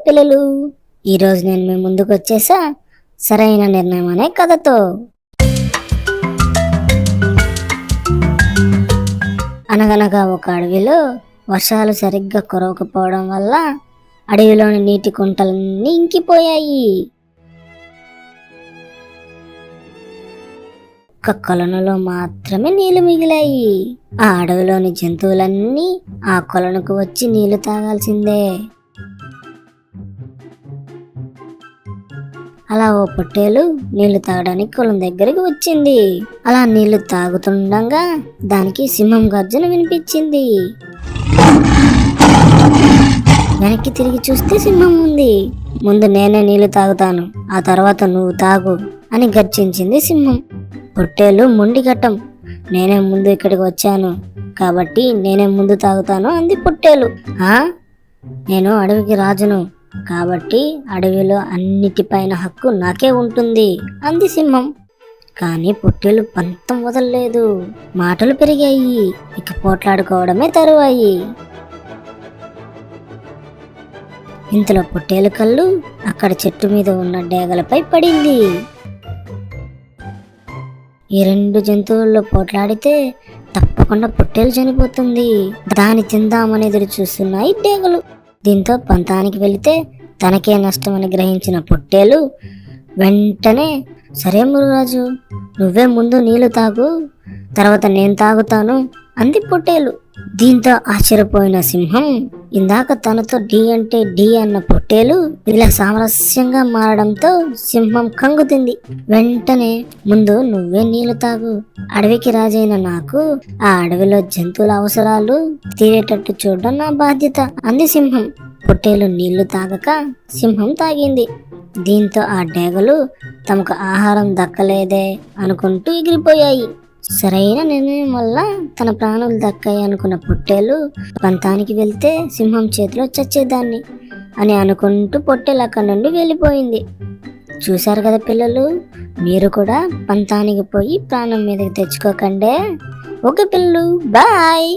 పిల్లలు, ఈరోజు నేను మీ ముందుకు వచ్చేసా సరైన నిర్ణయం అనే కథతో. అనగనగా ఒక అడవిలో వర్షాలు సరిగ్గా కురవకపోవడం వల్ల అడవిలోని నీటి కుంటలన్నీ ఇంకిపోయాయి. ఒక్క కొలనులో మాత్రమే నీళ్లు మిగిలాయి. ఆ అడవిలోని జంతువులన్నీ ఆ కొలనుకు వచ్చి నీళ్లు తాగాల్సిందే. అలా ఓ పొట్టేలు నీళ్లు తాగడానికి కొలను దగ్గరికి వచ్చింది. అలా నీళ్లు తాగుతుండగా దానికి సింహం గర్జన వినిపించింది. వెనక్కి తిరిగి చూస్తే సింహం ఉంది. ముందు నేనే నీళ్లు తాగుతాను, ఆ తర్వాత నువ్వు తాగు అని గర్జించింది సింహం. పొట్టేలు మొండిగట్టం, నేనే ముందు ఇక్కడికి వచ్చాను కాబట్టి నేనే ముందు తాగుతాను అంది పొట్టేలు. నేను అడవికి రాజును కాబట్టి అడవిలో అన్నిటిపైన హక్కు నాకే ఉంటుంది అంది సింహం. కానీ పొట్టేలు పంతం వదలలేదు. మాటలు పెరిగాయి, ఇక పోట్లాడుకోవడమే తరువాయి. ఇంతలో పొట్టేలు కళ్ళు అక్కడ చెట్టు మీద ఉన్న డేగలపై పడింది. ఈ రెండు జంతువుల్లో పోట్లాడితే తప్పకుండా పొట్టేలు చనిపోతుంది, దాన్ని తిందామని ఎదురు చూస్తున్నాయి డేగలు. దీంతో పంతానికి వెళితే తనకే నష్టమని గ్రహించిన పొట్టేలు వెంటనే, సరే మురురాజు, నువ్వే ముందు నీళ్లు తాగు, తర్వాత నేను తాగుతాను అంది పొట్టేలు. దీంతో ఆశ్చర్యపోయిన సింహం, ఇందాక తనతో డి అంటే డి అన్న పొట్టేలు ఇలా సామరస్యంగా మారడంతో సింహం కంగుతింది. వెంటనే, ముందు నువ్వే నీళ్లు తాగు, అడవికి రాజైన నాకు ఆ అడవిలో జంతువుల అవసరాలు తీరేటట్టు చూడడం నా బాధ్యత అంది సింహం. పొట్టేలు నీళ్లు తాగక సింహం తాగింది. దీంతో ఆ డేగలు తమకు ఆహారం దక్కలేదే అనుకుంటూ ఎగిరిపోయాయి. సరైన నిర్ణయం వల్ల తన ప్రాణులు దక్కాయి అనుకున్న పొట్టేలు పంతానికి వెళ్తే సింహం చేతిలో చచ్చేదాన్ని అని అనుకుంటూ పొట్టేలు అక్కడి నుండి వెళ్ళిపోయింది. చూశారు కదా పిల్లలు, మీరు కూడా పంతానికి పోయి ప్రాణం మీదకి తెచ్చుకోకండే. ఓకే పిల్లలు, బాయ్.